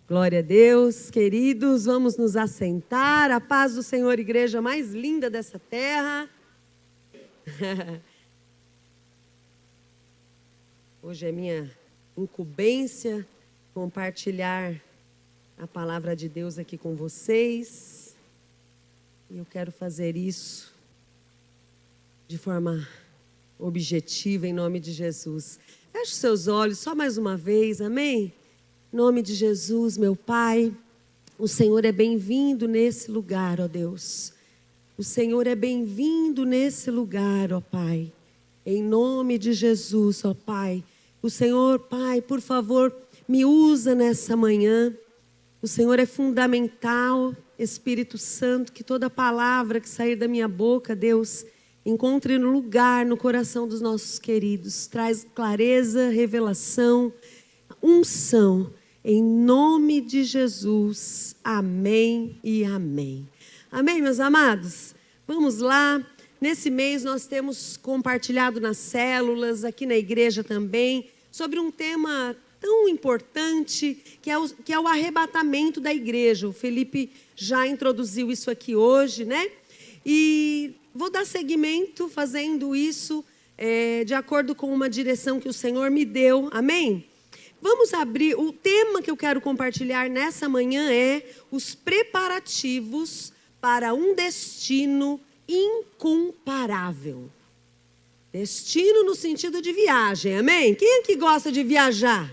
Glória a Deus, queridos, vamos nos assentar. A paz do Senhor, igreja mais linda dessa terra. Hoje é minha incumbência compartilhar a palavra de Deus aqui com vocês. E eu quero fazer isso de forma objetiva, em nome de Jesus. Feche seus olhos só mais uma vez, amém? Em nome de Jesus, meu Pai, o Senhor é bem-vindo nesse lugar, ó Deus. O Senhor é bem-vindo nesse lugar, ó Pai. Em nome de Jesus, ó Pai. O Senhor, Pai, por favor, me usa nessa manhã. O Senhor é fundamental, Espírito Santo, que toda palavra que sair da minha boca, Deus, encontre lugar no coração dos nossos queridos. Traz clareza, revelação, unção. Em nome de Jesus, amém e amém. Amém, meus amados? Vamos lá. Nesse mês nós temos compartilhado nas células, aqui na igreja também, sobre um tema tão importante, que é o arrebatamento da igreja. O Felipe já introduziu isso aqui hoje, né? E vou dar seguimento fazendo isso de acordo com uma direção que o Senhor me deu. Amém? Vamos abrir, o tema que eu quero compartilhar nessa manhã é os preparativos para um destino incomparável. Destino no sentido de viagem, amém? Quem é que gosta de viajar?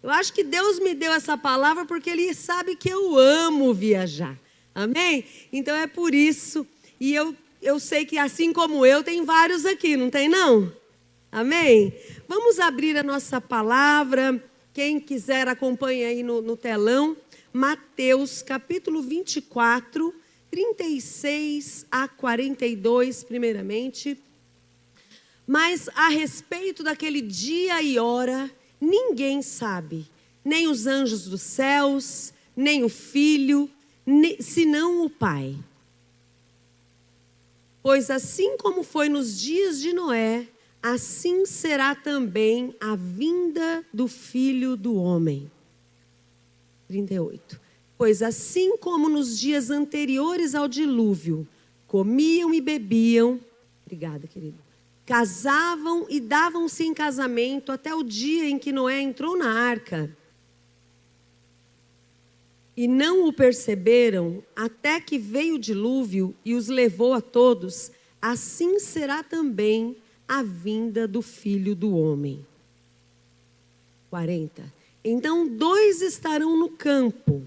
Eu acho que Deus me deu essa palavra porque Ele sabe que eu amo viajar, amém? Então é por isso, e eu sei que assim como eu, tem vários aqui, não tem não? Amém? Vamos abrir a nossa palavra. Quem quiser acompanha aí no telão. Mateus capítulo 24, 36 a 42 primeiramente. Mas a respeito daquele dia e hora, ninguém sabe. Nem os anjos dos céus, nem o Filho, senão o Pai. Pois assim como foi nos dias de Noé, assim será também a vinda do Filho do Homem. 38. Pois assim como nos dias anteriores ao dilúvio, comiam e bebiam, obrigada, querido, casavam e davam-se em casamento até o dia em que Noé entrou na arca. E não o perceberam até que veio o dilúvio e os levou a todos, assim será também a vinda do Filho do Homem. 40. Então 2 estarão no campo.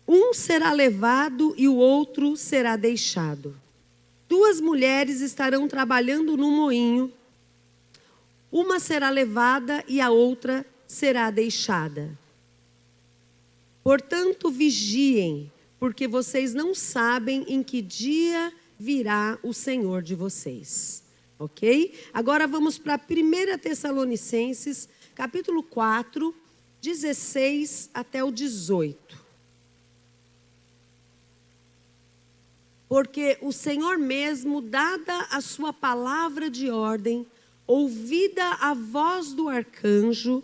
Um será levado e o outro será deixado. 2 mulheres estarão trabalhando no moinho. Uma será levada e a outra será deixada. Portanto, vigiem, porque vocês não sabem em que dia virá o Senhor de vocês, ok? Agora vamos para 1 Tessalonicenses, capítulo 4, 16 até o 18. Porque o Senhor mesmo, dada a sua palavra de ordem, ouvida a voz do arcanjo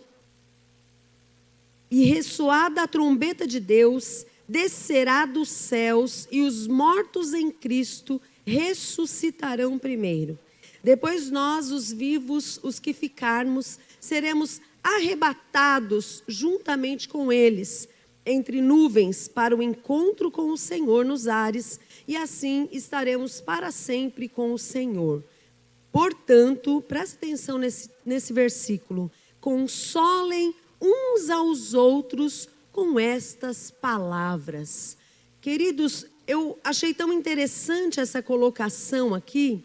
e ressoada a trombeta de Deus, descerá dos céus e os mortos em Cristo ressuscitarão primeiro. Depois nós, os vivos, os que ficarmos, seremos arrebatados juntamente com eles, entre nuvens, para o encontro com o Senhor nos ares, e assim estaremos para sempre com o Senhor. Portanto, preste atenção nesse versículo, consolem uns aos outros com estas palavras. Queridos, eu achei tão interessante essa colocação aqui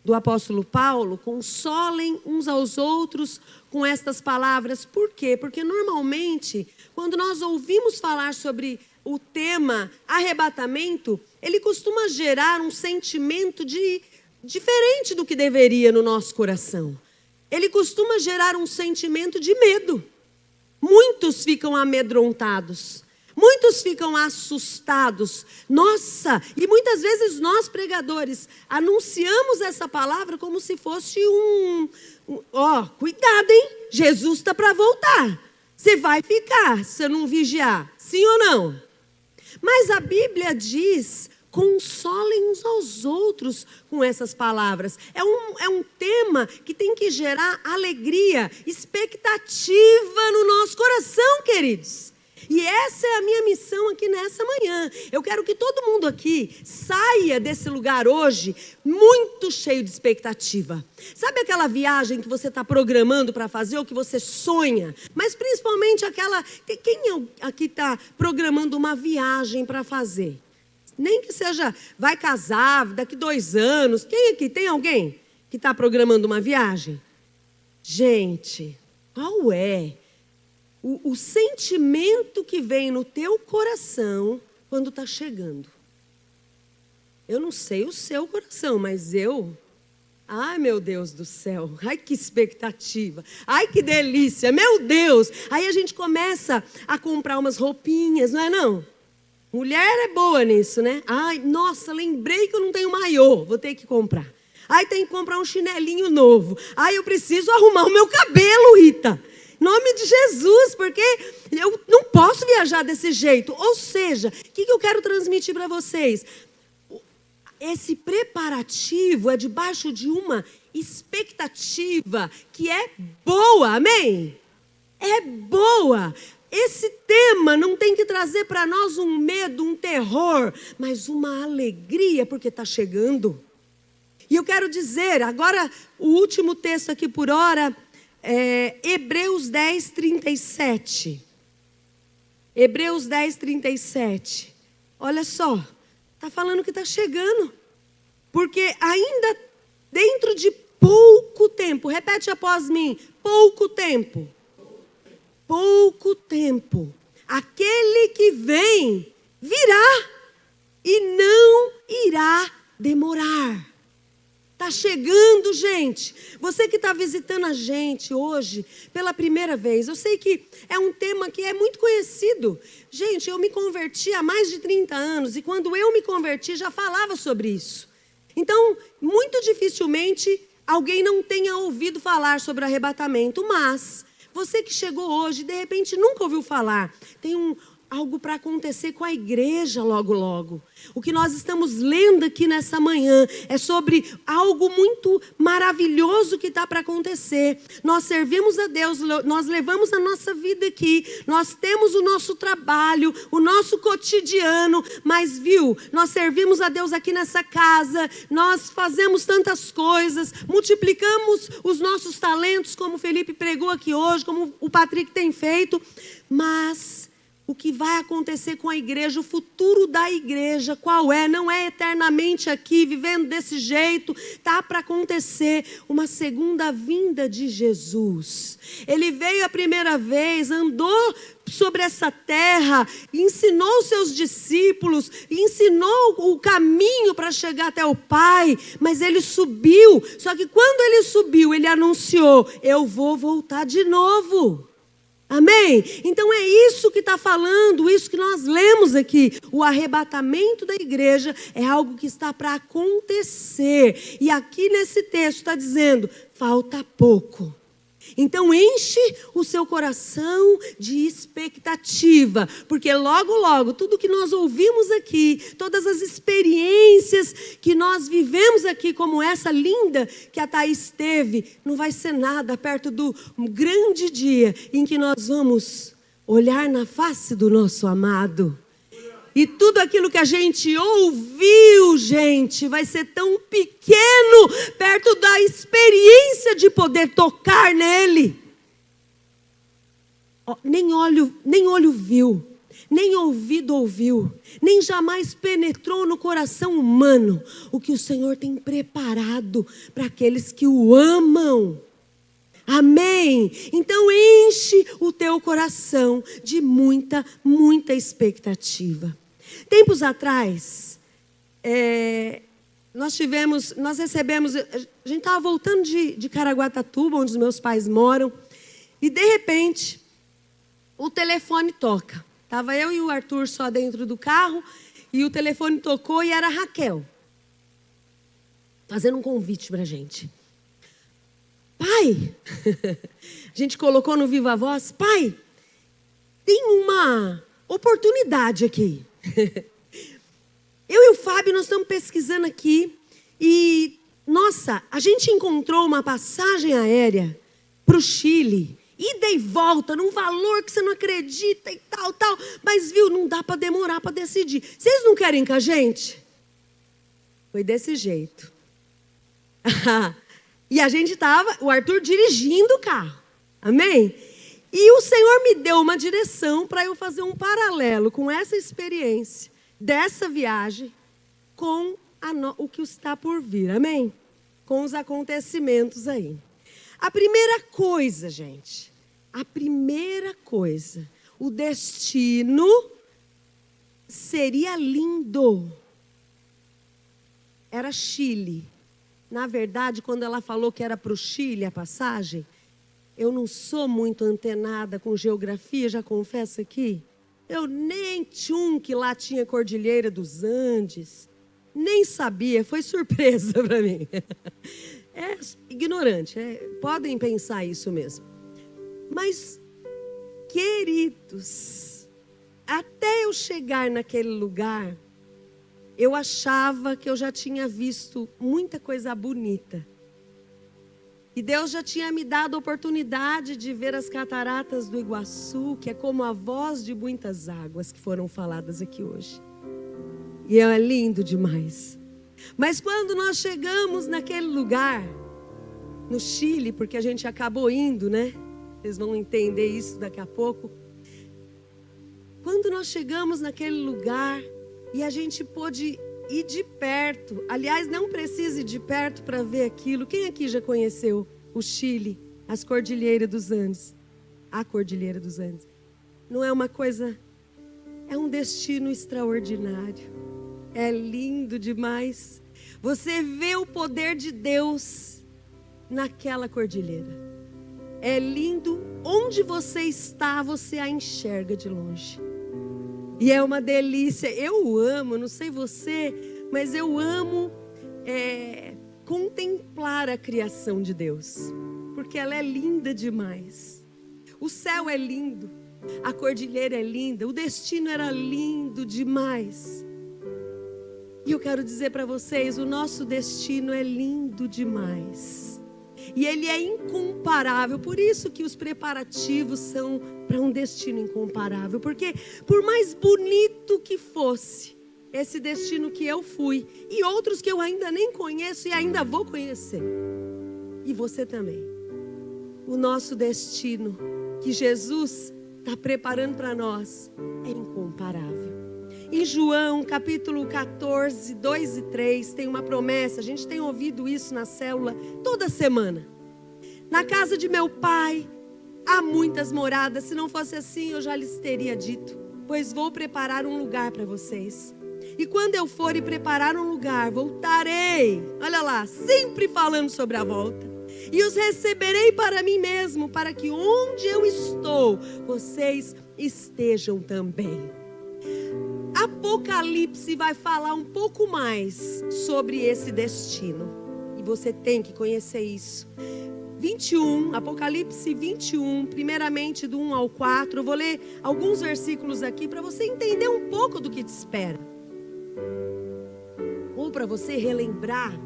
do apóstolo Paulo, consolem uns aos outros com estas palavras. Por quê? Porque normalmente, quando nós ouvimos falar sobre o tema arrebatamento, ele costuma gerar um sentimento diferente do que deveria no nosso coração. Ele costuma gerar um sentimento de medo. Muitos ficam amedrontados, muitos ficam assustados. Nossa, e muitas vezes nós pregadores anunciamos essa palavra como se fosse cuidado, hein? Jesus está para voltar. Você vai ficar se você não vigiar, sim ou não? Mas a Bíblia diz: consolem uns aos outros com essas palavras. É um tema que tem que gerar alegria, expectativa no nosso coração, queridos. E essa é a minha missão aqui nessa manhã. Eu quero que todo mundo aqui saia desse lugar hoje muito cheio de expectativa. Sabe aquela viagem que você está programando para fazer ou que você sonha? Mas principalmente aquela... Quem aqui está programando uma viagem para fazer? Nem que seja, vai casar daqui 2 anos. Quem aqui? Tem alguém que está programando uma viagem? Gente, qual é o sentimento que vem no teu coração quando está chegando? Eu não sei o seu coração, mas ai, meu Deus do céu, ai que expectativa, ai que delícia, meu Deus. Aí a gente começa a comprar umas roupinhas, não é não? Mulher é boa nisso, né? Ai, nossa, lembrei que eu não tenho maiô, vou ter que comprar. Ai, tem que comprar um chinelinho novo. Ai, eu preciso arrumar o meu cabelo, Rita. Em nome de Jesus, porque eu não posso viajar desse jeito. Ou seja, o que eu quero transmitir para vocês? Esse preparativo é debaixo de uma expectativa que é boa, amém? É boa. Esse tema não tem que trazer para nós um medo, um terror, mas uma alegria, porque está chegando. E eu quero dizer, agora o último texto aqui por hora, Hebreus 10, 37. Hebreus 10, 37. Olha só, está falando que está chegando. Porque ainda dentro de pouco tempo, repete após mim, pouco tempo. Pouco tempo, aquele que vem virá e não irá demorar. Está chegando, gente. Você que está visitando a gente hoje pela primeira vez, eu sei que é um tema que é muito conhecido. Gente, eu me converti há mais de 30 anos e quando eu me converti já falava sobre isso. Então, muito dificilmente alguém não tenha ouvido falar sobre arrebatamento, mas você que chegou hoje, de repente nunca ouviu falar, tem algo para acontecer com a igreja logo, logo. O que nós estamos lendo aqui nessa manhã é sobre algo muito maravilhoso que está para acontecer. Nós servimos a Deus, nós levamos a nossa vida aqui, nós temos o nosso trabalho, o nosso cotidiano, mas nós servimos a Deus aqui nessa casa, nós fazemos tantas coisas, multiplicamos os nossos talentos, como o Felipe pregou aqui hoje, como o Patrick tem feito, mas o que vai acontecer com a igreja, o futuro da igreja, qual é? Não é eternamente aqui, vivendo desse jeito. Está para acontecer uma segunda vinda de Jesus. Ele veio a primeira vez, andou sobre essa terra, ensinou seus discípulos, ensinou o caminho para chegar até o Pai, mas ele subiu. Só que quando ele subiu, ele anunciou: eu vou voltar de novo. Amém? Então é isso que está falando, isso que nós lemos aqui. O arrebatamento da igreja é algo que está para acontecer. E aqui nesse texto está dizendo, falta pouco. Então enche o seu coração de expectativa, porque logo, logo, tudo que nós ouvimos aqui, todas as experiências que nós vivemos aqui, como essa linda que a Thaís teve, não vai ser nada perto do grande dia em que nós vamos olhar na face do nosso amado. E tudo aquilo que a gente ouviu, gente, vai ser tão pequeno perto da experiência de poder tocar nele. Nem olho viu, nem ouvido ouviu, nem jamais penetrou no coração humano o que o Senhor tem preparado para aqueles que o amam. Amém? Então enche o teu coração de muita, muita expectativa. Tempos atrás, nós recebemos, a gente estava voltando de Caraguatatuba, onde os meus pais moram, e de repente, o telefone toca. Estava eu e o Arthur só dentro do carro, e o telefone tocou e era a Raquel, fazendo um convite para a gente. Pai, a gente colocou no Viva Voz, pai, tem uma oportunidade aqui. Eu e o Fábio, nós estamos pesquisando aqui e, nossa, a gente encontrou uma passagem aérea para o Chile, ida e volta, num valor que você não acredita e tal, mas viu, não dá para demorar para decidir. Vocês não querem ir com a gente? Foi desse jeito. E a gente estava, o Arthur dirigindo o carro, amém? E o Senhor me deu uma direção para eu fazer um paralelo com essa experiência, dessa viagem, com o que está por vir, amém? Com os acontecimentos aí. A primeira coisa, gente, o destino seria lindo. Era Chile. Na verdade, quando ela falou que era para o Chile a passagem, eu não sou muito antenada com geografia, já confesso aqui. Eu nem tinha que lá tinha Cordilheira dos Andes. Nem sabia, foi surpresa para mim. É ignorante, podem pensar isso mesmo. Mas, queridos, até eu chegar naquele lugar, eu achava que eu já tinha visto muita coisa bonita. E Deus já tinha me dado a oportunidade de ver as cataratas do Iguaçu, que é como a voz de muitas águas que foram faladas aqui hoje. E é lindo demais. Mas quando nós chegamos naquele lugar, no Chile, porque a gente acabou indo, né? Vocês vão entender isso daqui a pouco. Quando nós chegamos naquele lugar e a gente pôde ir de perto, aliás, não precisa ir de perto para ver aquilo. Quem aqui já conheceu o Chile, as Cordilheiras dos Andes? A Cordilheira dos Andes. Não é uma coisa, é um destino extraordinário. É lindo demais. Você vê o poder de Deus naquela cordilheira. É lindo. Onde você está, você a enxerga de longe. E é uma delícia. Eu amo, não sei você, mas eu amo contemplar a criação de Deus. Porque ela é linda demais. O céu é lindo. A cordilheira é linda. O destino era lindo demais. E eu quero dizer para vocês, o nosso destino é lindo demais. E ele é incomparável. Por isso que os preparativos são para um destino incomparável. Porque por mais bonito que fosse esse destino que eu fui, e outros que eu ainda nem conheço e ainda vou conhecer, e você também, o nosso destino que Jesus está preparando para nós é incomparável. Em João, capítulo 14, 2 e 3, tem uma promessa. A gente tem ouvido isso na célula toda semana. Na casa de meu pai há muitas moradas. Se não fosse assim, eu já lhes teria dito. Pois vou preparar um lugar para vocês. E quando eu for e preparar um lugar, voltarei. Olha lá, sempre falando sobre a volta. E os receberei para mim mesmo, para que onde eu estou, vocês estejam também. Apocalipse vai falar um pouco mais sobre esse destino. E você tem que conhecer isso. 21, Apocalipse 21, primeiramente do 1 ao 4. Eu vou ler alguns versículos aqui para você entender um pouco do que te espera. Ou para você relembrar,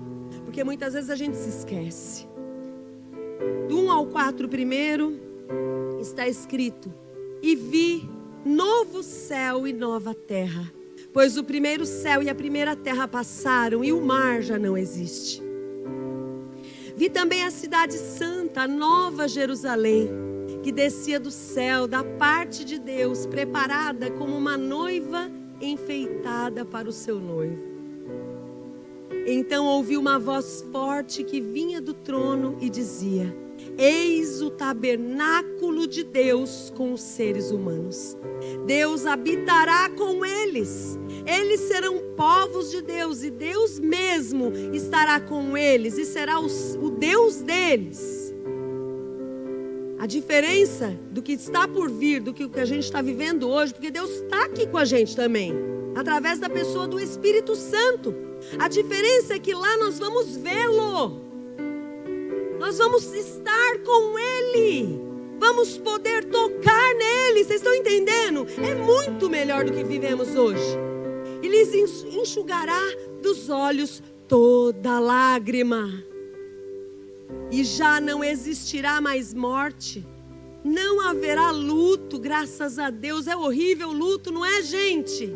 porque muitas vezes a gente se esquece. Do 1 ao 4 primeiro, está escrito: E vi novo céu e nova terra, pois o primeiro céu e a primeira terra passaram e o mar já não existe. Vi também a cidade santa, a nova Jerusalém, que descia do céu, da parte de Deus, preparada como uma noiva enfeitada para o seu noivo. Então ouvi uma voz forte que vinha do trono e dizia: Eis o tabernáculo de Deus com os seres humanos. Deus habitará com eles. Eles serão povos de Deus e Deus mesmo estará com eles e será o Deus deles. A diferença do que está por vir, do que a gente está vivendo hoje, porque Deus está aqui com a gente também, através da pessoa do Espírito Santo. A diferença é que lá nós vamos vê-lo. Nós vamos estar com Ele. vamos poder tocar nele. Vocês estão entendendo? É muito melhor do que vivemos hoje. E lhes enxugará dos olhos toda lágrima. E já não existirá mais morte. Não haverá luto, graças a Deus. É horrível o luto, não é, gente?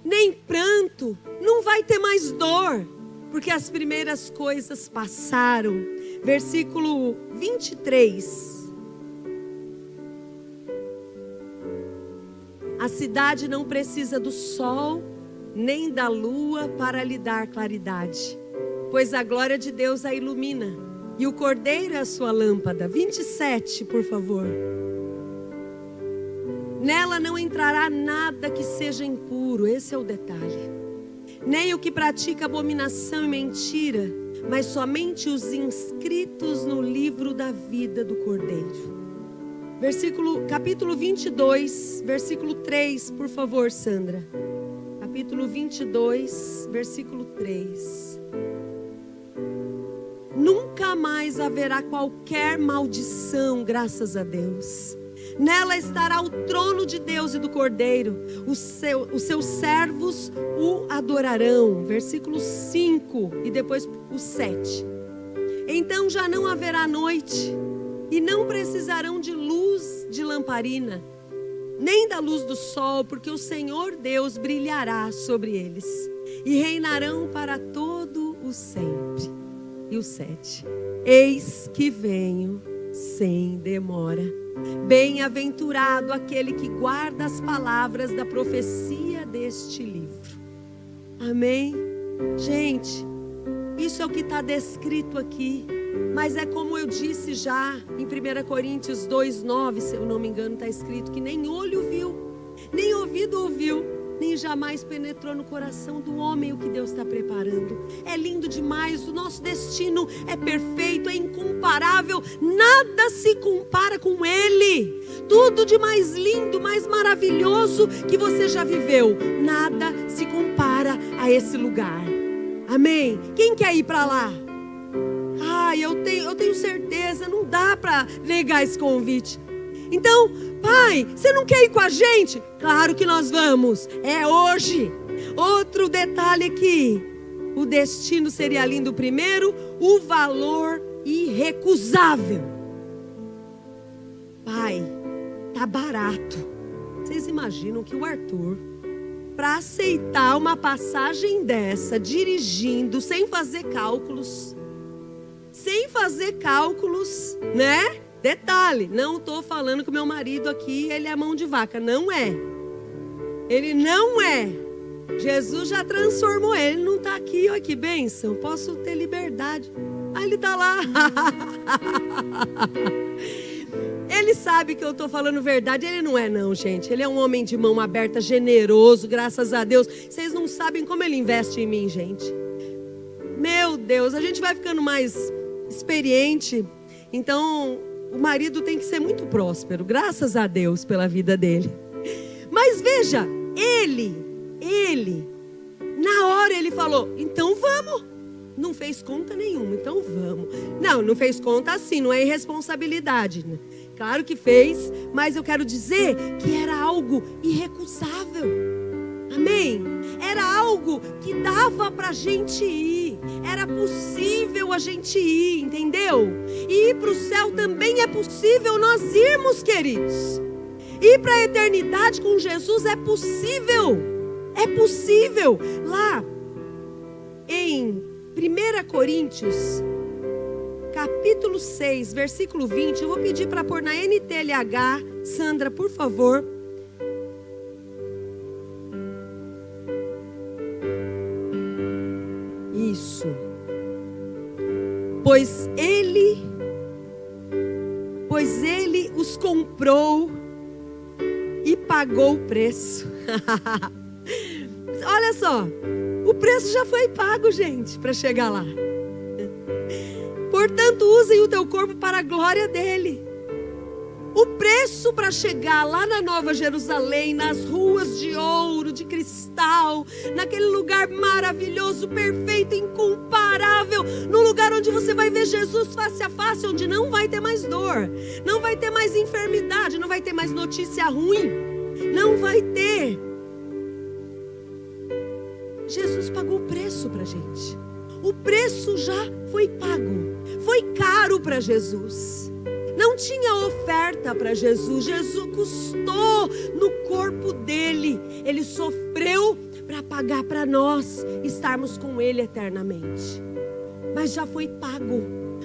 Nem pranto. Não vai ter mais dor, porque as primeiras coisas passaram. Versículo 23. A cidade não precisa do sol, nem da lua para lhe dar claridade, pois a glória de Deus a ilumina, e o Cordeiro é a sua lâmpada. 27, por favor. Nela não entrará nada que seja impuro, esse é o detalhe. Nem o que pratica abominação e mentira, mas somente os inscritos no livro da vida do Cordeiro. Capítulo 22, versículo 3, por favor, Sandra. Capítulo 22, versículo 3. Nunca mais haverá qualquer maldição, graças a Deus. Nela estará o trono de Deus e do Cordeiro. Os seus servos o adorarão. Versículo 5 e depois o 7. Então já não haverá noite, e não precisarão de luz de lamparina, nem da luz do sol, porque o Senhor Deus brilhará sobre eles, e reinarão para todo o sempre. E o 7. Eis que venho sem demora. Bem-aventurado aquele que guarda as palavras da profecia deste livro. Amém? Gente, isso é o que está descrito aqui. Mas é como eu disse já em 1 Coríntios 2:9, se eu não me engano, está escrito que nem olho viu, nem ouvido ouviu, nem jamais penetrou no coração do homem o que Deus está preparando. É lindo demais, o nosso destino é perfeito, é incomparável, nada se compara com Ele. Tudo de mais lindo, mais maravilhoso que você já viveu, nada se compara a esse lugar. Amém? Quem quer ir para lá? Eu tenho certeza, não dá para negar esse convite. Então, pai, você não quer ir com a gente? Claro que nós vamos, é hoje. Outro detalhe aqui, o destino seria lindo. Primeiro, o valor irrecusável. Pai, tá barato. Vocês imaginam que o Arthur, para aceitar uma passagem dessa, dirigindo, sem fazer cálculos, né? Detalhe, não estou falando que o meu marido aqui, ele é mão de vaca, não é. Ele não é. Jesus já transformou ele, não está aqui, olha que bênção, posso ter liberdade. Ele está lá. Ele sabe que eu estou falando verdade, ele não é não, gente. Ele é um homem de mão aberta, generoso, graças a Deus. Vocês não sabem como ele investe em mim, gente. Meu Deus, a gente vai ficando mais experiente, então o marido tem que ser muito próspero, graças a Deus pela vida dele. Mas veja, ele na hora ele falou, então vamos. Não fez conta nenhuma, então vamos. Não fez conta assim, não é irresponsabilidade, né? Claro que fez, mas eu quero dizer que era algo irrecusável. Amém? Era algo que dava para a gente ir. Era possível a gente ir, entendeu? E ir para o céu também é possível nós irmos, queridos. Ir para a eternidade com Jesus é possível. É possível. Lá em 1 Coríntios, capítulo 6, versículo 20. Eu vou pedir para pôr na NTLH. Sandra, por favor. Isso. Pois ele os comprou e pagou o preço. Olha só, o preço já foi pago, gente, para chegar lá. Portanto, usem o teu corpo para a glória dele. O preço para chegar lá na Nova Jerusalém, nas ruas de ouro, de cristal, naquele lugar maravilhoso, perfeito, incomparável, no lugar onde você vai ver Jesus face a face, onde não vai ter mais dor, não vai ter mais enfermidade, não vai ter mais notícia ruim, não vai ter. Jesus pagou o preço para a gente. O preço já foi pago. Foi caro para Jesus. Não tinha oferta para Jesus. Jesus custou no corpo dele. Ele sofreu para pagar para nós estarmos com ele eternamente. Mas já foi pago.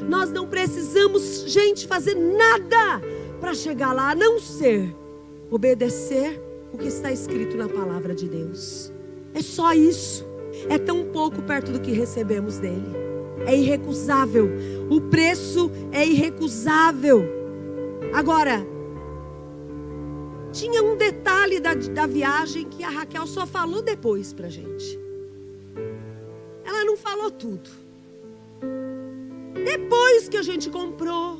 Nós não precisamos, gente, fazer nada para chegar lá, a não ser obedecer o que está escrito na palavra de Deus. É só isso. É tão pouco perto do que recebemos dele. É irrecusável. O preço é irrecusável. Agora, tinha um detalhe da viagem que a Raquel só falou depois pra gente. Ela não falou tudo. Depois que a gente comprou,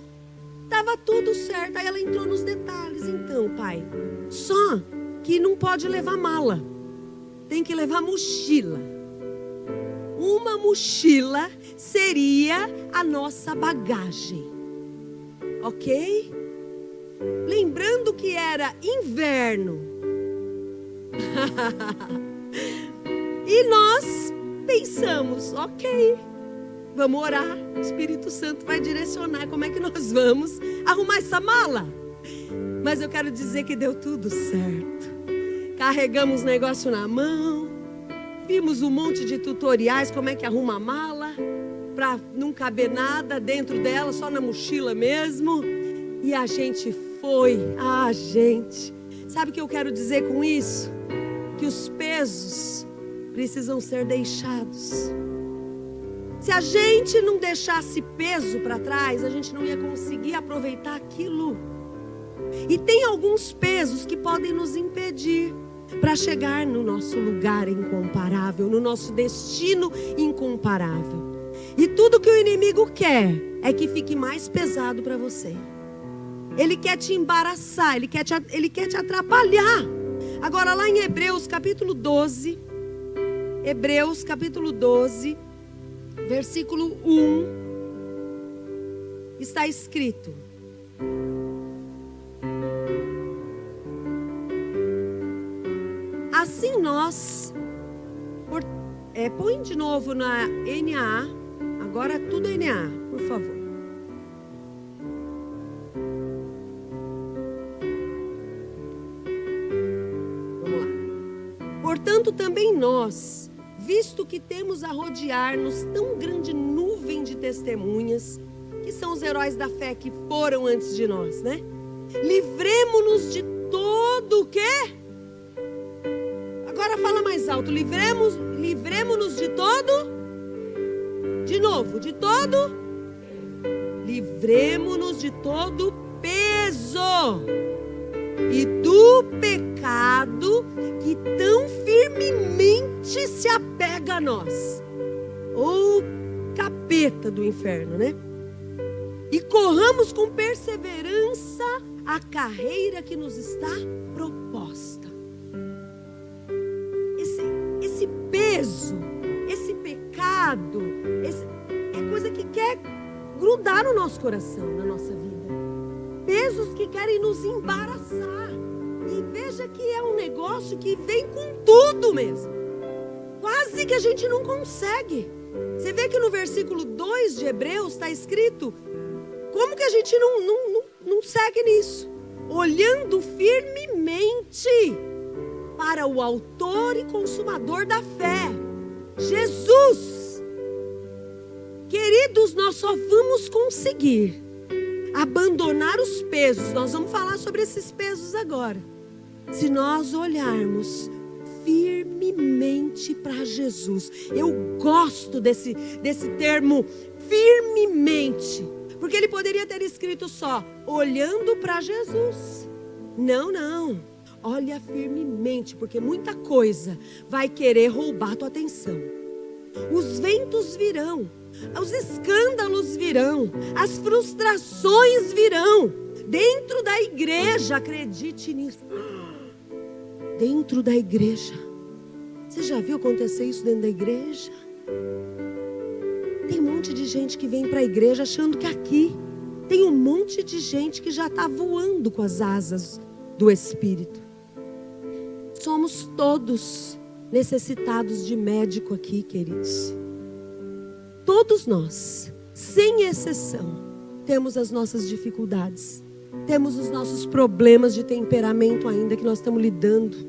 estava tudo certo. Aí ela entrou nos detalhes. Então, pai, só que não pode levar mala. Tem que levar mochila. Uma mochila seria a nossa bagagem. Ok? Lembrando que era inverno. E nós pensamos, ok, vamos orar. O Espírito Santo vai direcionar como é que nós vamos arrumar essa mala. Mas eu quero dizer que deu tudo certo. Carregamos o negócio na mão, vimos um monte de tutoriais, como é que arruma a mala, para não caber nada dentro dela, só na mochila mesmo. E a gente foi, gente. Sabe o que eu quero dizer com isso? Que os pesos precisam ser deixados. Se a gente não deixasse peso para trás, a gente não ia conseguir aproveitar aquilo. E tem alguns pesos que podem nos impedir para chegar no nosso lugar incomparável, no nosso destino incomparável. E tudo que o inimigo quer é que fique mais pesado para você. Ele quer te embaraçar, ele quer te atrapalhar. Agora lá em Hebreus capítulo 12, versículo 1, está escrito: assim nós, põe de novo na NAA, agora tudo NAA, por favor. Vamos lá. Portanto, também nós, visto que temos a rodear-nos tão grande nuvem de testemunhas, que são os heróis da fé que foram antes de nós, né? Livremo-nos de todo o quê? Agora fala mais alto. Livremo-nos de todo. De novo, de todo. Livremo-nos de todo peso e do pecado que tão firmemente se apega a nós. Ou capeta do inferno, né? E corramos com perseverança a carreira que nos está proposta. Esse peso, esse pecado, é coisa que quer grudar no nosso coração, na nossa vida. Pesos que querem nos embaraçar. E veja que é um negócio que vem com tudo mesmo. Quase que a gente não consegue. Você vê que no versículo 2 de Hebreus está escrito: como que a gente não segue nisso? Olhando firmemente para o autor e consumador da fé, Jesus. Queridos, nós só vamos conseguir abandonar os pesos. Nós vamos falar sobre esses pesos agora. Se nós olharmos firmemente para Jesus. Eu gosto desse termo firmemente, porque ele poderia ter escrito só olhando para Jesus. Não. Olha firmemente, porque muita coisa vai querer roubar a tua atenção. Os ventos virão, os escândalos virão, as frustrações virão. Dentro da igreja, acredite nisso. Dentro da igreja, Você já viu acontecer isso dentro da igreja? Tem um monte de gente que vem para a igreja achando que aqui tem um monte de gente que já está voando com as asas do Espírito. Somos todos necessitados de médico aqui, queridos. Todos nós, sem exceção, temos as nossas dificuldades. Temos os nossos problemas de temperamento ainda que nós estamos lidando.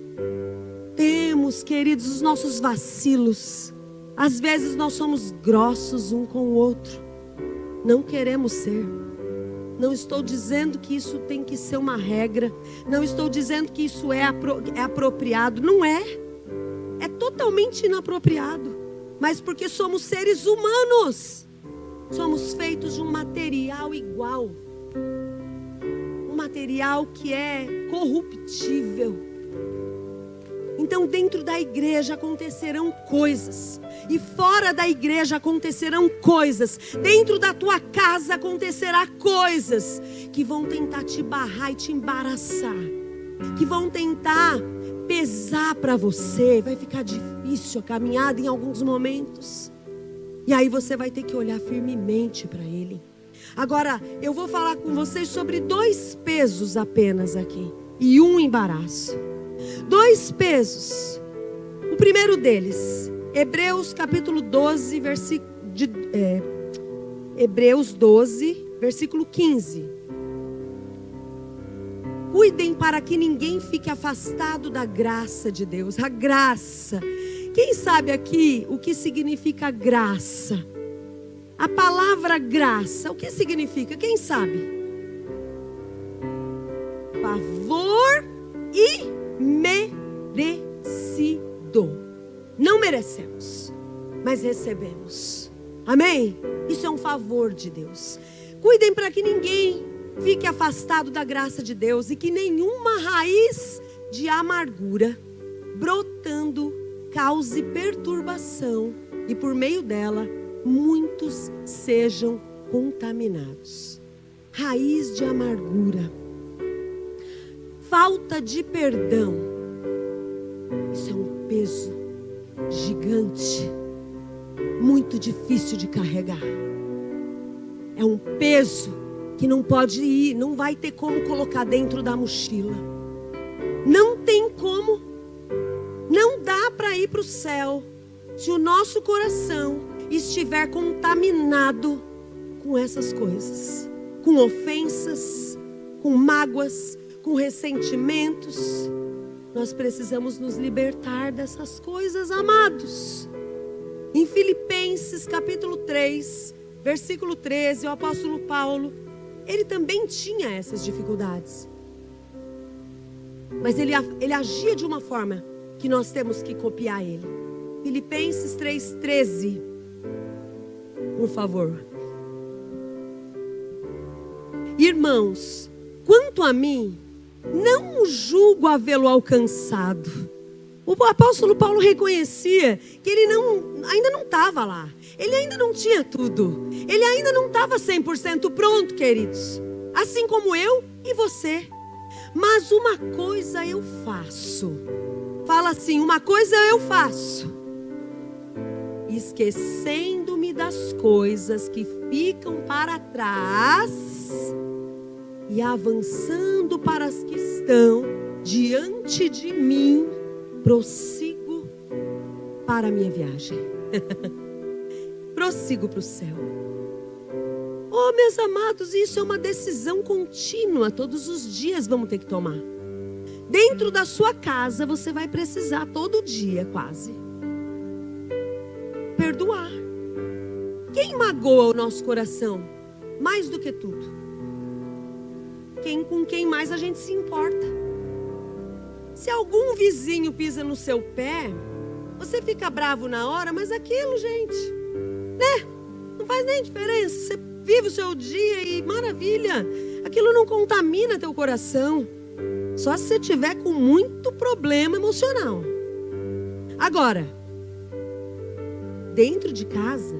Temos, queridos, os nossos vacilos. Às vezes nós somos grossos um com o outro. Não queremos ser. Não estou dizendo que isso tem que ser uma regra. Não estou dizendo que isso é apropriado. Não é. É totalmente inapropriado. Mas porque somos seres humanos. Somos feitos de um material igual. Um material que é corruptível. Então dentro da igreja acontecerão coisas. E fora da igreja acontecerão coisas. Dentro da tua casa acontecerá coisas que vão tentar te barrar e te embaraçar. Que vão tentar pesar para você. Vai ficar difícil a caminhada em alguns momentos. E aí você vai ter que olhar firmemente para Ele. Agora eu vou falar com vocês sobre 2 pesos apenas aqui. E um embaraço. 2 pesos. O primeiro deles, Hebreus capítulo 12, Hebreus 12, versículo 15. Cuidem para que ninguém fique afastado da graça de Deus. A graça. Quem sabe aqui o que significa graça? A palavra graça, o que significa? Quem sabe? Favor e merecido. Não merecemos, mas recebemos. Amém? Isso é um favor de Deus. Cuidem para que ninguém fique afastado da graça de Deus e que nenhuma raiz de amargura brotando cause perturbação e por meio dela muitos sejam contaminados. Raiz de amargura, falta de perdão. Isso é um peso gigante, muito difícil de carregar. É um peso que não pode ir, não vai ter como colocar dentro da mochila. Não tem como, não dá para ir para o céu se o nosso coração estiver contaminado com essas coisas, com ofensas, com mágoas, com ressentimentos. Nós precisamos nos libertar dessas coisas, amados. Em Filipenses capítulo 3, versículo 13, o apóstolo Paulo, ele também tinha essas dificuldades. Mas ele agia de uma forma que nós temos que copiar ele. Filipenses 3:13. Por favor. Irmãos, quanto a mim, não julgo havê-lo alcançado. O apóstolo Paulo reconhecia que ele ainda não estava lá. Ele ainda não tinha tudo. Ele ainda não estava 100% pronto, queridos. Assim como eu e você. Mas uma coisa eu faço. Fala assim, uma coisa eu faço. Esquecendo-me das coisas que ficam para trás e avançando para as que estão diante de mim, prossigo para a minha viagem. Prossigo para o céu. Oh, meus amados, isso é uma decisão contínua. Todos os dias vamos ter que tomar. Dentro da sua casa você vai precisar todo dia quase perdoar. Quem magoa o nosso coração? Mais do que tudo. Com quem mais a gente se importa. Se algum vizinho pisa no seu pé, você fica bravo na hora, mas aquilo, gente, né? Não faz nem diferença. Você vive o seu dia e maravilha. Aquilo não contamina teu coração. Só se você tiver com muito problema emocional. Agora, dentro de casa,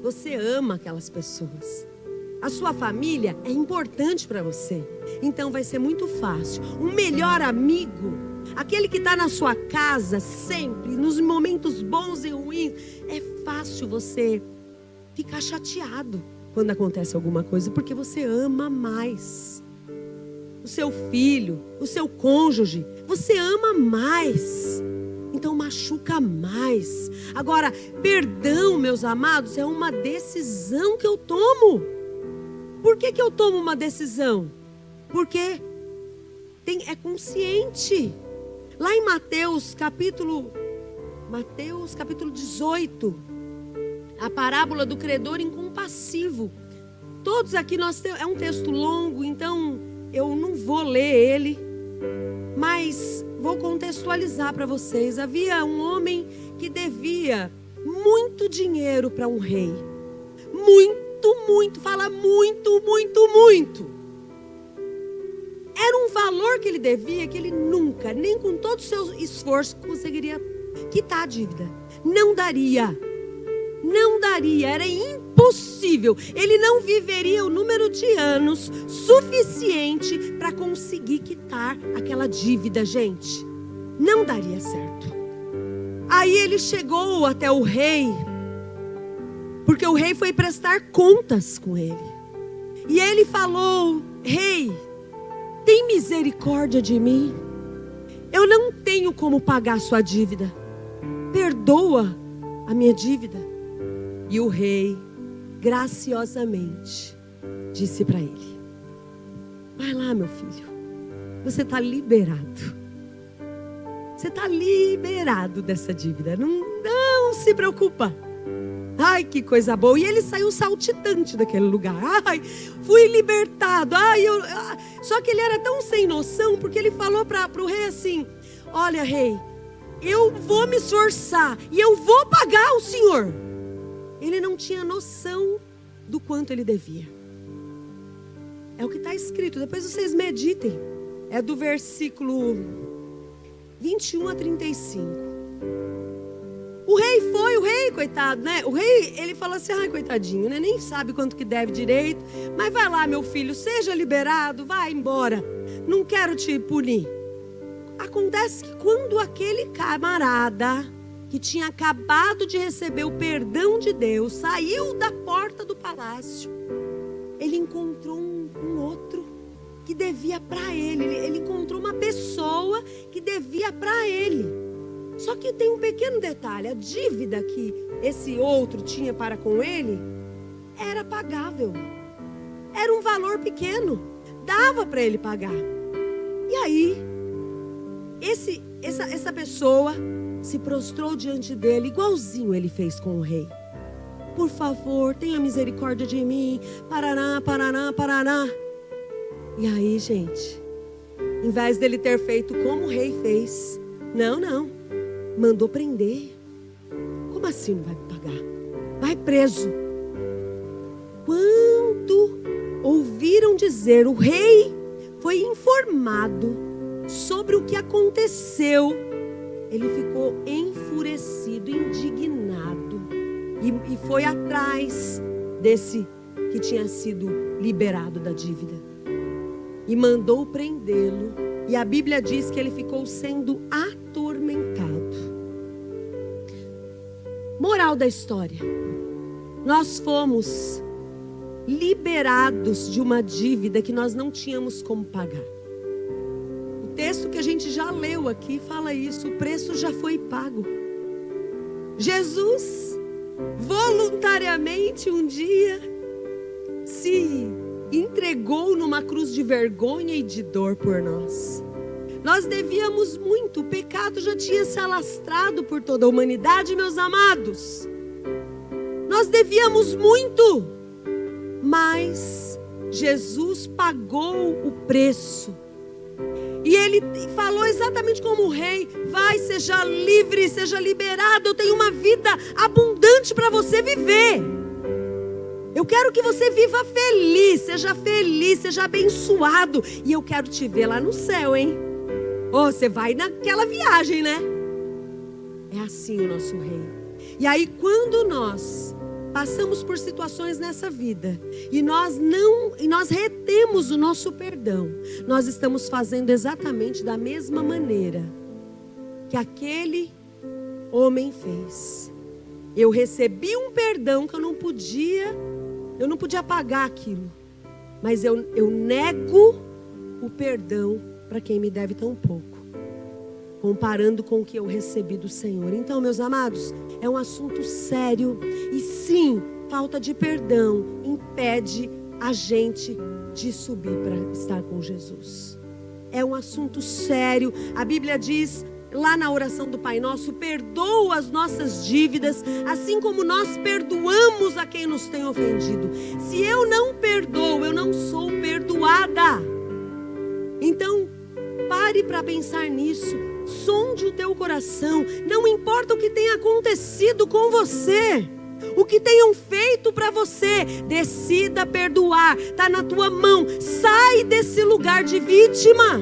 você ama aquelas pessoas. A sua família é importante para você. Então vai ser muito fácil. Um melhor amigo Aquele que está na sua casa sempre, nos momentos bons e ruins, é fácil você ficar chateado quando acontece alguma coisa, porque você ama mais o seu filho, o seu cônjuge, você ama mais, então machuca mais. Agora, perdão, meus amados, é uma decisão que eu tomo. Por que eu tomo uma decisão? Porque é consciente. Lá em Mateus capítulo 18, a parábola do credor incompassivo. Todos aqui é um texto longo, então eu não vou ler ele, mas vou contextualizar para vocês. Havia um homem que devia muito dinheiro para um rei. Muito, fala muito. Era um valor que ele devia, que ele nunca, nem com todo o seu esforço, conseguiria quitar a dívida. Não daria, era impossível. Ele não viveria o número de anos suficiente para conseguir quitar aquela dívida, gente. Não daria certo. Aí ele chegou até o rei, porque o rei foi prestar contas com ele. E ele falou: rei, tem misericórdia de mim. Eu não tenho como pagar a sua dívida. Perdoa a minha dívida. E o rei, graciosamente, disse para ele: vai lá, meu filho. Você está liberado. Você está liberado dessa dívida. Não se preocupa. Ai, que coisa boa. E ele saiu saltitante daquele lugar. Ai, fui libertado. Só que ele era tão sem noção, porque ele falou para o rei assim: olha, rei, eu vou me esforçar e eu vou pagar o senhor. Ele não tinha noção do quanto ele devia. É o que está escrito. Depois vocês meditem. É do versículo 21 a 35. O rei, coitado, né? O rei, ele falou assim: ai, coitadinho, né? Nem sabe quanto que deve direito. Mas vai lá, meu filho, seja liberado, vai embora. Não quero te punir. Acontece que quando aquele camarada que tinha acabado de receber o perdão de Deus saiu da porta do palácio, ele encontrou um outro que devia para ele. Ele encontrou uma pessoa que devia para ele. Só que tem um pequeno detalhe: a dívida que esse outro tinha para com ele era pagável. Era um valor pequeno, dava para ele pagar. E aí, essa pessoa se prostrou diante dele, igualzinho ele fez com o rei. Por favor, tenha misericórdia de mim. Paraná. E aí, gente, em vez dele ter feito como o rei fez, não, mandou prender. Como assim não vai pagar? Vai preso. Quando ouviram dizer, o rei foi informado sobre o que aconteceu, ele ficou enfurecido, indignado, e foi atrás desse que tinha sido liberado da dívida e mandou prendê-lo. E a Bíblia diz que ele ficou sendo atormentado. Moral da história: nós fomos liberados de uma dívida que nós não tínhamos como pagar. O texto que a gente já leu aqui fala isso. O preço já foi pago. Jesus voluntariamente um dia se entregou numa cruz de vergonha e de dor por nós. Nós devíamos muito. O pecado já tinha se alastrado por toda a humanidade, meus amados. Nós devíamos muito, mas Jesus pagou o preço. E ele falou exatamente como o rei: vai, seja livre, seja liberado. Eu tenho uma vida abundante para você viver. Eu quero que você viva feliz, seja abençoado. E eu quero te ver lá no céu, hein? Você vai naquela viagem, né? É assim o nosso rei. E aí, quando nós passamos por situações nessa vida e nós nós retemos o nosso perdão, nós estamos fazendo exatamente da mesma maneira que aquele homem fez. Eu recebi um perdão que eu não podia pagar aquilo, mas eu nego o perdão para quem me deve tão pouco, comparando com o que eu recebi do Senhor. Então, meus amados, é um assunto sério. E sim, falta de perdão impede a gente de subir para estar com Jesus. É um assunto sério. A Bíblia diz lá na oração do Pai Nosso: perdoa as nossas dívidas, assim como nós perdoamos a quem nos tem ofendido. Se eu não perdoo, eu não sou perdoada. Então, pare para pensar nisso. Sonde o teu coração. Não importa o que tenha acontecido com você, o que tenham feito para você, decida perdoar. Está na tua mão. Sai desse lugar de vítima.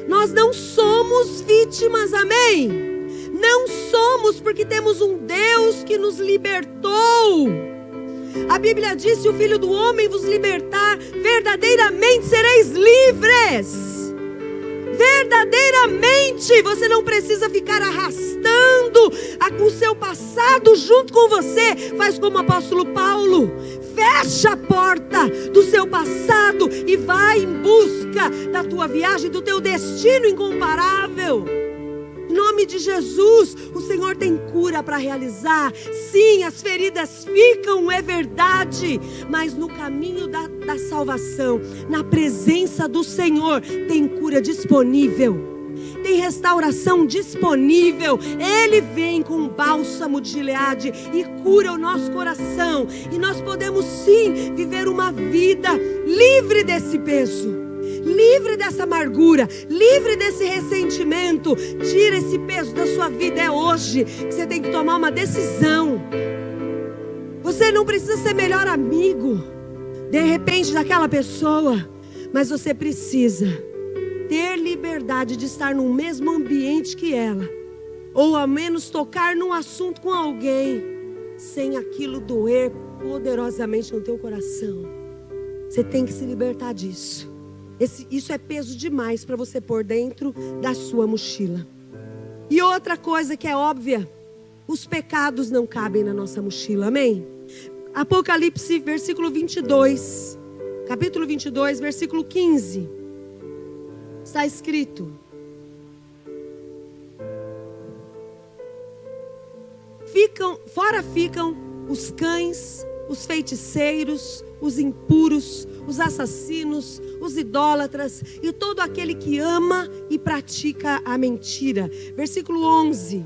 Nós não somos vítimas, amém? Não somos, porque temos um Deus que nos libertou. A Bíblia diz: se o Filho do Homem vos libertar, verdadeiramente sereis livres. Verdadeiramente, você não precisa ficar arrastando o seu passado junto com você. Faz como o apóstolo Paulo: fecha a porta do seu passado e vai em busca da tua viagem, do teu destino incomparável. Em nome de Jesus, o Senhor tem cura para realizar. Sim, as feridas ficam, é verdade, mas no caminho da salvação, na presença do Senhor, tem cura disponível, tem restauração disponível. Ele vem com um bálsamo de Gileade e cura o nosso coração. E nós podemos sim viver uma vida livre desse peso, livre dessa amargura, livre desse ressentimento. Tira esse peso da sua vida. É hoje que você tem que tomar uma decisão. Você não precisa ser melhor amigo, de repente, daquela pessoa, mas você precisa ter liberdade de estar no mesmo ambiente que ela, ou ao menos tocar num assunto com alguém, sem aquilo doer poderosamente no teu coração. Você tem que se libertar disso. Isso é peso demais para você pôr dentro da sua mochila. E outra coisa que é óbvia: os pecados não cabem na nossa mochila, amém? Apocalipse, versículo 22, capítulo 22, versículo 15, está escrito: fora ficam os cães, os feiticeiros, os impuros, os assassinos, os idólatras e todo aquele que ama e pratica a mentira. Versículo 11.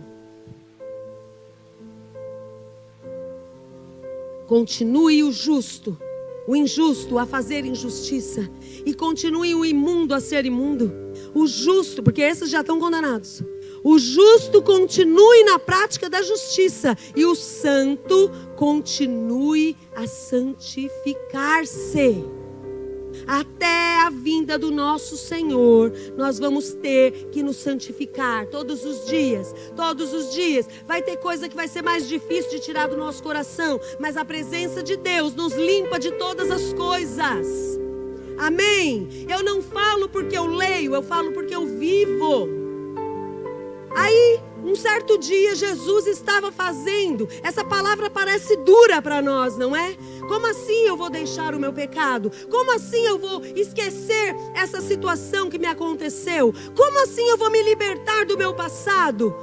Continue o justo, o injusto a fazer injustiça, e continue o imundo a ser imundo. O justo, porque esses já estão condenados. O justo continue na prática da justiça, e o santo continue a santificar-se. Até a vinda do nosso Senhor, nós vamos ter que nos santificar todos os dias. Todos os dias. Vai ter coisa que vai ser mais difícil de tirar do nosso coração, mas a presença de Deus nos limpa de todas as coisas. Amém? Eu não falo porque eu leio, eu falo porque eu vivo. Aí, um certo dia, Jesus estava fazendo. Essa palavra parece dura para nós, não é? Como assim eu vou deixar o meu pecado? Como assim eu vou esquecer essa situação que me aconteceu? Como assim eu vou me libertar do meu passado?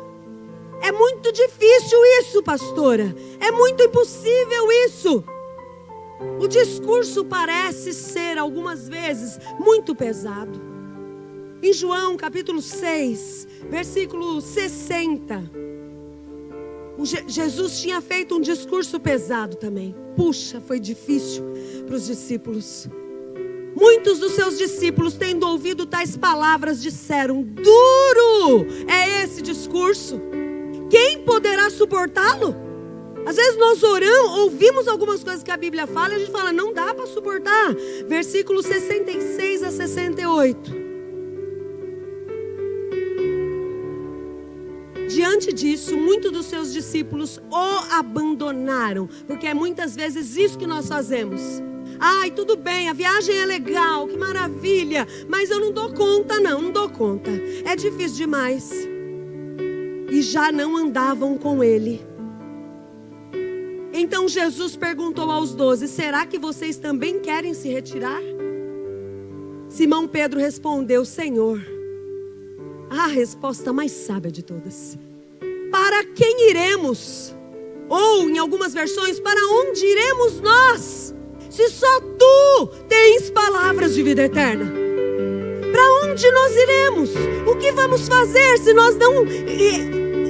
É muito difícil isso, pastora. É muito impossível isso. O discurso parece ser, algumas vezes, muito pesado. Em João capítulo 6, versículo 60, Jesus tinha feito um discurso pesado também. Puxa, foi difícil para os discípulos. Muitos dos seus discípulos, tendo ouvido tais palavras, disseram: duro é esse discurso, quem poderá suportá-lo? Às vezes nós oramos, ouvimos algumas coisas que a Bíblia fala, e a gente fala: não dá para suportar. Versículos 66 a 68. Diante disso, muitos dos seus discípulos o abandonaram, porque é muitas vezes isso que nós fazemos. Ai, tudo bem, a viagem é legal, que maravilha, mas eu não dou conta não dou conta. É difícil demais. E já não andavam com ele. Então Jesus perguntou aos 12: será que vocês também querem se retirar? Simão Pedro respondeu: Senhor, a resposta mais sábia de todas: para quem iremos? Ou em algumas versões, para onde iremos nós? Se só tu tens palavras de vida eterna. Para onde nós iremos? O que vamos fazer se nós não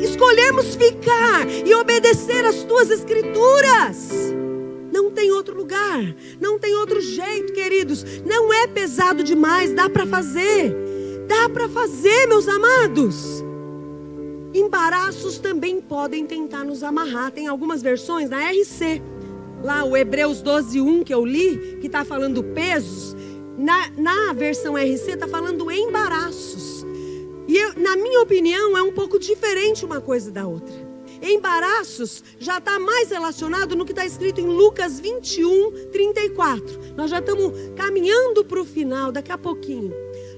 escolhermos ficar e obedecer às tuas escrituras? Não tem outro lugar, não tem outro jeito, queridos. Não é pesado demais, dá para fazer. Dá para fazer, meus amados. Embaraços também podem tentar nos amarrar. Tem algumas versões na RC, lá o Hebreus 12:1 que eu li, que está falando pesos. Na versão RC está falando embaraços. E na minha opinião é um pouco diferente uma coisa da outra. Embaraços já está mais relacionado no que está escrito em Lucas 21:34. Nós já estamos caminhando para o final, daqui a pouquinho.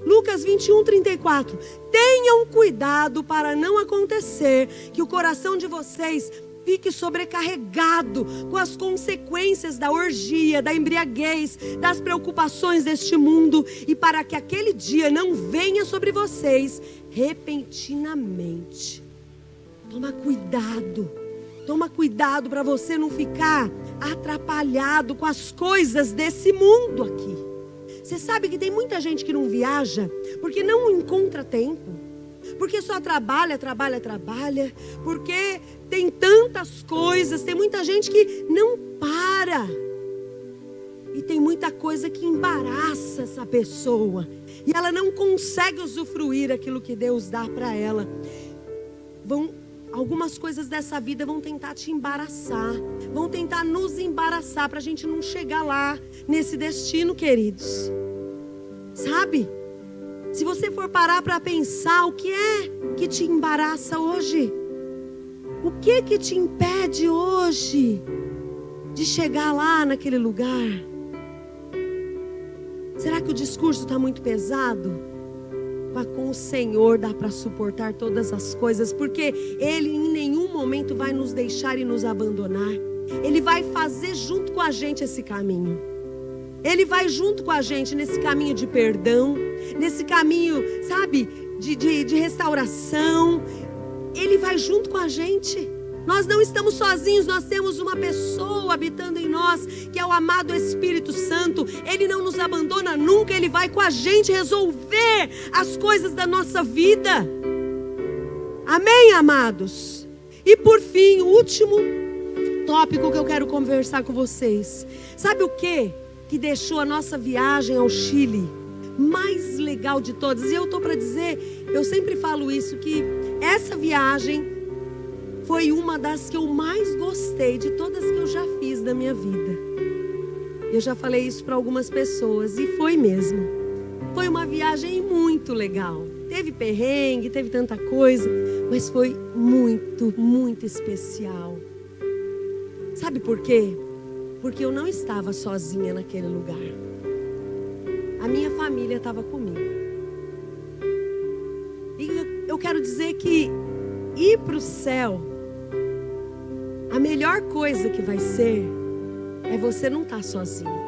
Lucas 21:34. Tenham cuidado para não acontecer que o coração de vocês fique sobrecarregado com as consequências da orgia, da embriaguez, das preocupações deste mundo, e para que aquele dia não venha sobre vocês repentinamente. Toma cuidado para você não ficar atrapalhado com as coisas desse mundo aqui. Você sabe que tem muita gente que não viaja porque não encontra tempo, porque só trabalha, porque tem tantas coisas. Tem muita gente que não para, e tem muita coisa que embaraça essa pessoa, e ela não consegue usufruir aquilo que Deus dá para ela. Algumas coisas dessa vida vão tentar te embaraçar, vão tentar nos embaraçar para a gente não chegar lá nesse destino, queridos. Sabe? Se você for parar para pensar, o que é que te embaraça hoje? O que que te impede hoje de chegar lá naquele lugar? Será que o discurso está muito pesado? Mas com o Senhor dá para suportar todas as coisas, porque Ele em nenhum momento vai nos deixar e nos abandonar. Ele vai fazer junto com a gente esse caminho. Ele vai junto com a gente nesse caminho de perdão, nesse caminho, sabe, de restauração. Ele vai junto com a gente. Nós não estamos sozinhos, nós temos uma pessoa habitando em nós, que é o amado Espírito Santo. Ele não nos abandona nunca, Ele vai com a gente resolver as coisas da nossa vida. Amém, amados? E por fim, o último tópico que eu quero conversar com vocês. Sabe o que deixou a nossa viagem ao Chile mais legal de todas? E eu estou para dizer, eu sempre falo isso, que essa viagem foi uma das que eu mais gostei de todas que eu já fiz na minha vida. Eu já falei isso para algumas pessoas, e foi mesmo. Foi uma viagem muito legal. Teve perrengue, teve tanta coisa, mas foi muito, muito especial. Sabe por quê? Porque eu não estava sozinha naquele lugar. A minha família estava comigo. E eu quero dizer que ir para o céu, a melhor coisa que vai ser é você não estar sozinho.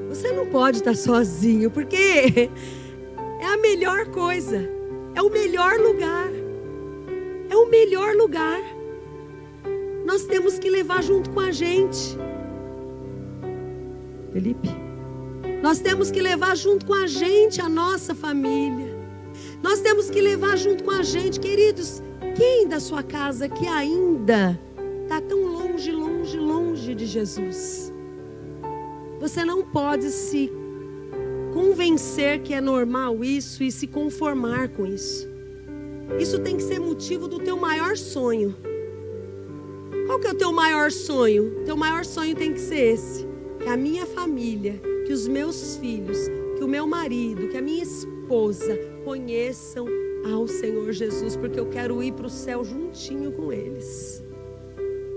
Você não pode estar sozinho, porque é a melhor coisa. É o melhor lugar. É o melhor lugar. Nós temos que levar junto com a gente. Felipe? Nós temos que levar junto com a gente a nossa família. Nós temos que levar junto com a gente, queridos. Quem da sua casa que ainda está tão longe, longe, longe de Jesus? Você não pode se convencer que é normal isso e se conformar com isso. Isso tem que ser motivo do teu maior sonho. Qual que é o teu maior sonho? Teu maior sonho tem que ser esse: que a minha família, que os meus filhos, que o meu marido, que a minha esposa conheçam ao Senhor Jesus, porque eu quero ir para o céu juntinho com eles.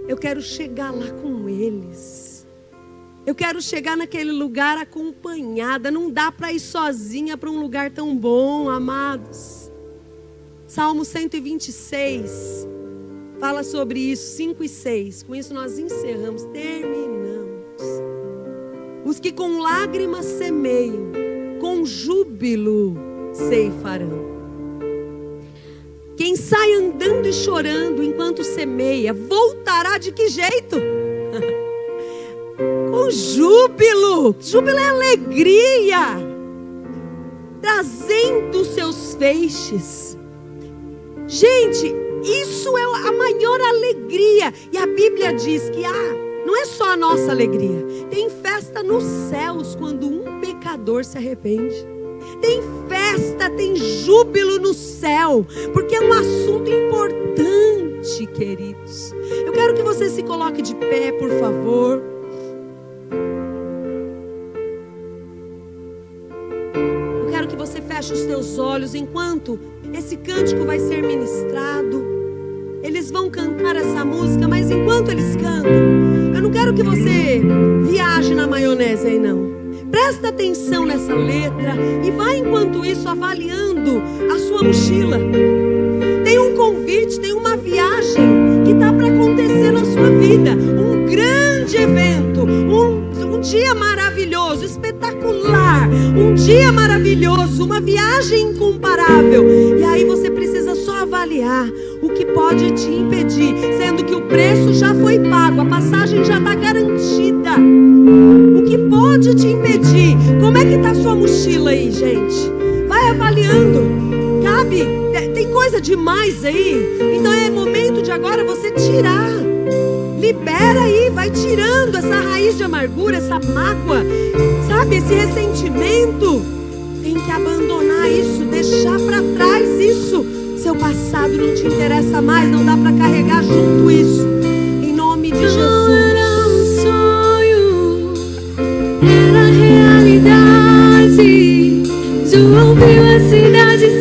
Eu quero chegar lá com eles. Eu quero chegar naquele lugar acompanhada. Não dá para ir sozinha para um lugar tão bom, amados. Salmo 126 fala sobre isso, 5 e 6. Com isso nós encerramos, terminamos. Os que com lágrimas semeiam, com júbilo ceifarão. Quem sai andando e chorando enquanto semeia, voltará de que jeito? Com júbilo. Júbilo é alegria, trazendo seus feixes. Gente, isso é a maior alegria. E a Bíblia diz que não é só a nossa alegria. Tem festa nos céus quando um pecador se arrepende. Tem festa, tem júbilo no céu, porque é um assunto importante, queridos. Eu quero que você se coloque de pé, por favor. Eu quero que você feche os seus olhos enquanto esse cântico vai ser ministrado. Eles vão cantar essa música, mas enquanto eles cantam, eu não quero que você viaje na maionese aí, não. Presta atenção nessa letra e vai enquanto isso avaliando a sua mochila. Tem um convite, tem uma viagem que está para acontecer na sua vida. Um grande evento, um dia maravilhoso, espetacular. Um dia maravilhoso, uma viagem incomparável. E aí você precisa só avaliar o que pode te impedir, sendo que o preço já foi pago, a passagem já está garantida. O que pode te impedir? Como é que está a sua mochila aí, gente? Vai avaliando. Cabe? Tem coisa demais aí. Então é momento de agora você tirar. Libera aí, vai tirando essa raiz de amargura, essa mágoa, sabe? Esse ressentimento. Tem que abandonar isso, deixar para trás isso. Seu passado não te interessa mais, não dá para carregar junto isso. Em nome de Jesus. Era realidade. Tu ouviu a cidade